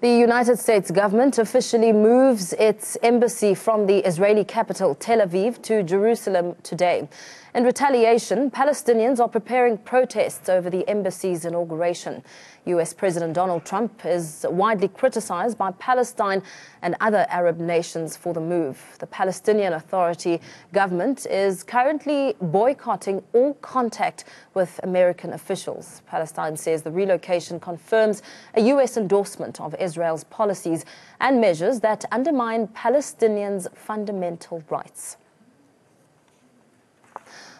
The United States government officially moves its embassy from the Israeli capital, Tel Aviv, to Jerusalem today. In retaliation, Palestinians are preparing protests over the embassy's inauguration. U.S. President Donald Trump is widely criticized by Palestine and other Arab nations for the move. The Palestinian Authority government is currently boycotting all contact with American officials. Palestine says the relocation confirms a U.S. endorsement of Israel's policies and measures that undermine Palestinians' fundamental rights.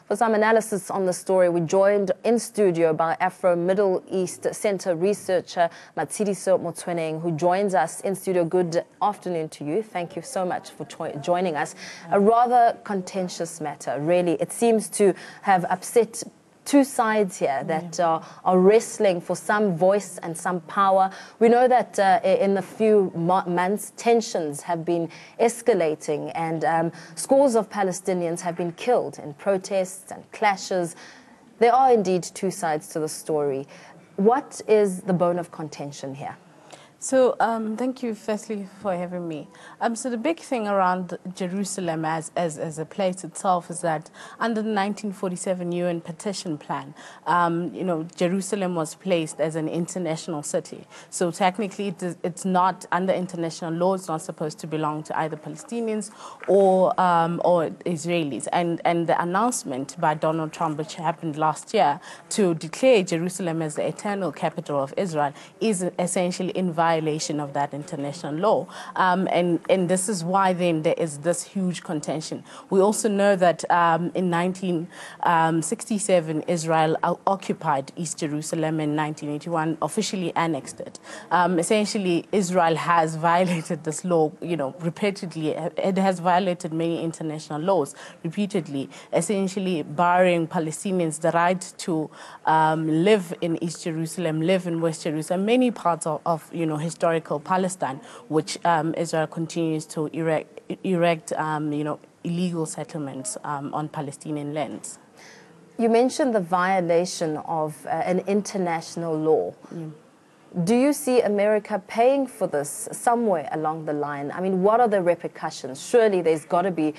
For some analysis on the story, we're joined in studio by Afro-Middle East Center researcher Matshidiso Motsoeneng, who joins us in studio. Good afternoon to you. Thank you so much for joining us. A rather contentious matter, really. It seems to have upset two sides here that are wrestling for some voice and some power. We know that in the few months, tensions have been escalating and scores of Palestinians have been killed in protests and clashes. There are indeed two sides to the story. What is the bone of contention here? So thank you firstly for having me. So the big thing around Jerusalem as a place itself is that under the 1947 UN partition plan, Jerusalem was placed as an international city. So technically it's not under international law. It's not supposed to belong to either Palestinians or Israelis. And the announcement by Donald Trump, which happened last year, to declare Jerusalem as the eternal capital of Israel is essentially in violation of that international law. And this is why then there is this huge contention. We also know that in 1967, Israel occupied East Jerusalem. In 1981, officially annexed it. Essentially, Israel has violated this law, repeatedly. It has violated many international laws repeatedly, essentially barring Palestinians the right to live in East Jerusalem, live in West Jerusalem, many parts of historical Palestine, which Israel continues to erect illegal settlements on Palestinian lands. You mentioned the violation of an international law. Do you see America paying for this somewhere along the line? I mean, what are the repercussions? Surely there's got to be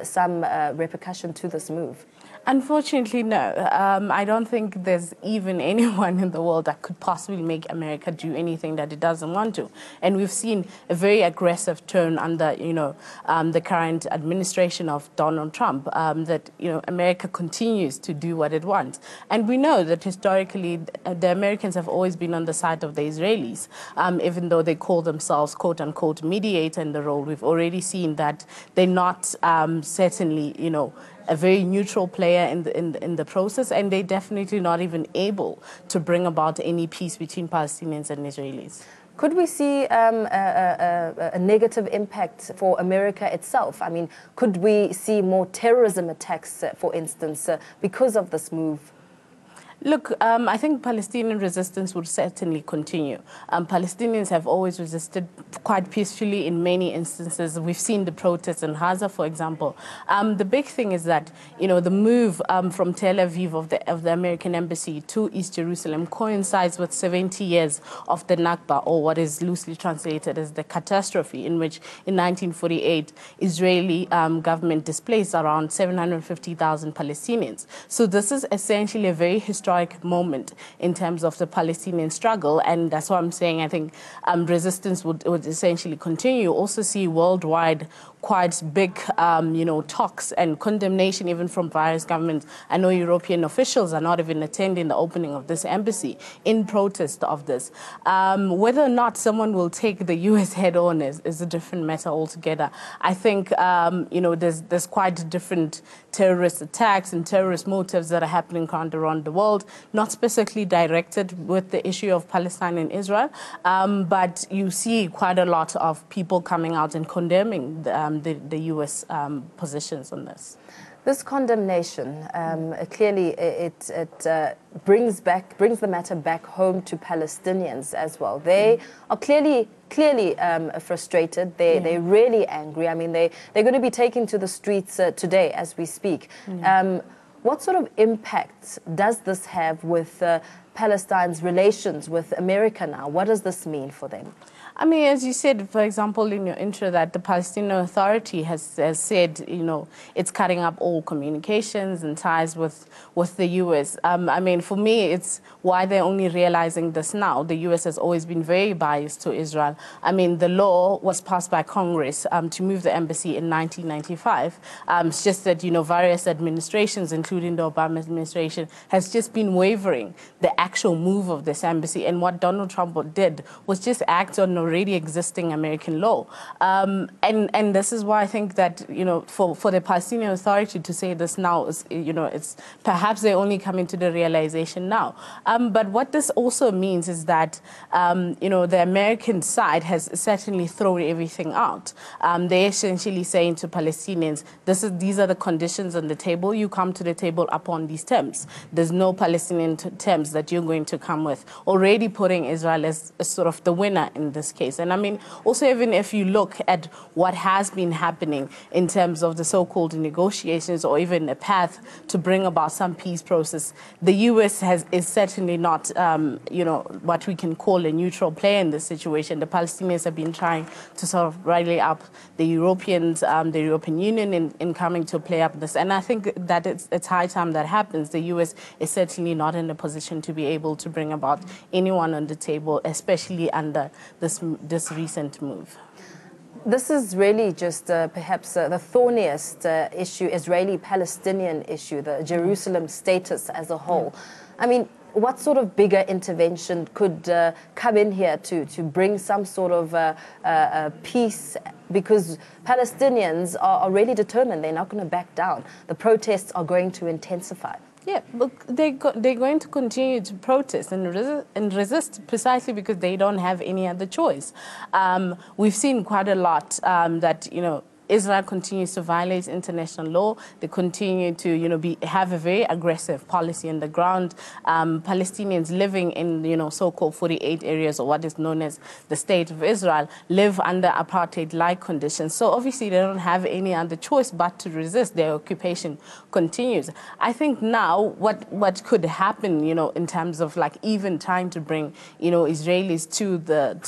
some repercussion to this move. Unfortunately, no. I don't think there's even anyone in the world that could possibly make America do anything that it doesn't want to. And we've seen a very aggressive turn under, the current administration of Donald Trump, that, America continues to do what it wants. And we know that historically, the Americans have always been on the side of the Israelis, even though they call themselves, quote unquote, mediator in the role. We've already seen that they're not certainly, a very neutral player in the process, and they're definitely not even able to bring about any peace between Palestinians and Israelis. Could we see a negative impact for America itself? I mean, could we see more terrorism attacks, for instance, because of this move? Look, I think Palestinian resistance would certainly continue. Palestinians have always resisted quite peacefully in many instances. We've seen the protests in Gaza, for example. The big thing is that, the move from Tel Aviv of the American embassy to East Jerusalem coincides with 70 years of the Nakba, or what is loosely translated as the catastrophe, in which in 1948, Israeli government displaced around 750,000 Palestinians. So this is essentially a very historic moment in terms of the Palestinian struggle, and that's why I'm saying I think resistance would essentially continue. You also see worldwide quite big, talks and condemnation even from various governments. I know European officials are not even attending the opening of this embassy in protest of this. Whether or not someone will take the U.S. head on is a different matter altogether. I think, there's quite different terrorist attacks and terrorist motives that are happening around the world, not specifically directed with the issue of Palestine and Israel, but you see quite a lot of people coming out and condemning the U.S. positions on this. This condemnation, clearly it brings the matter back home to Palestinians as well. They are clearly frustrated. They're really angry. I mean, they're going to be taken to the streets today as we speak. What sort of impact does this have with Palestine's relations with America now? What does this mean for them? I mean, as you said, for example, in your intro, that the Palestinian Authority has said, you know, it's cutting up all communications and ties with the U.S. I mean, for me, it's why they're only realizing this now. The U.S. has always been very biased to Israel. I mean, the law was passed by Congress to move the embassy in 1995. It's just that, you know, various administrations, including the Obama administration, has just been wavering the actual move of this embassy. And what Donald Trump did was just act on already existing American law. And this is why I think that, you know, for the Palestinian Authority to say this now is, you know, it's perhaps they're only coming to the realization now. But what this also means is that, you know, the American side has certainly thrown everything out. They're essentially saying to Palestinians, these are the conditions on the table. You come to the table upon these terms. There's no Palestinian terms that you're going to come with, already putting Israel as sort of the winner in this case. And I mean, also, even if you look at what has been happening in terms of the so-called negotiations or even a path to bring about some peace process, the U.S. is certainly not, you know, what we can call a neutral player in this situation. The Palestinians have been trying to sort of rally up the Europeans, the European Union in coming to play up this. And I think that it's high time that happens. The U.S. is certainly not in a position to be able to bring about anyone on the table, especially under this recent move. This is really just perhaps the thorniest issue, Israeli-Palestinian issue, the Jerusalem status as a whole. I mean, what sort of bigger intervention could come in here to bring some sort of peace? Because Palestinians are really determined. They're not going to back down. The protests are going to intensify. Yeah, but they're going to continue to protest and resist precisely because they don't have any other choice. We've seen quite a lot that, you know, Israel continues to violate international law. They continue to, you know, have a very aggressive policy on the ground. Palestinians living in, you know, so-called 48 areas, or what is known as the State of Israel, live under apartheid-like conditions. So obviously they don't have any other choice but to resist. Their occupation continues. I think now what could happen, you know, in terms of like even trying to bring, you know, Israelis to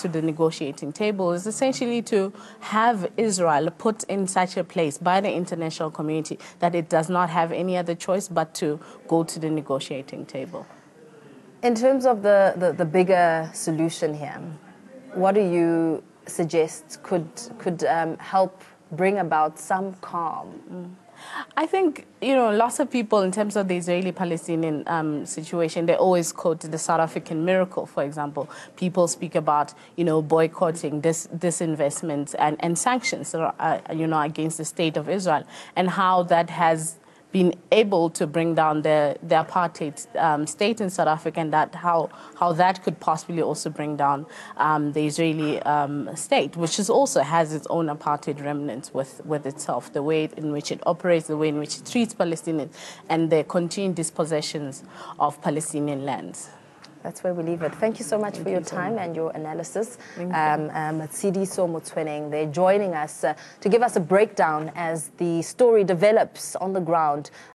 the negotiating table is essentially to have Israel put in such a place by the international community that it does not have any other choice but to go to the negotiating table. In terms of the bigger solution here, what do you suggest could help bring about some calm? I think, you know, lots of people, in terms of the Israeli-Palestinian situation, they always quote the South African miracle, for example. People speak about, you know, boycotting disinvestment and sanctions, you know, against the state of Israel, and how that has been able to bring down the apartheid state in South Africa, and that how that could possibly also bring down the Israeli state, which also has its own apartheid remnants with itself, the way in which it operates, the way in which it treats Palestinians, and the continued dispossessions of Palestinian lands. That's where we leave it. Thank you so much for your time and your analysis. Matshidiso Motsoeneng, they're joining us to give us a breakdown as the story develops on the ground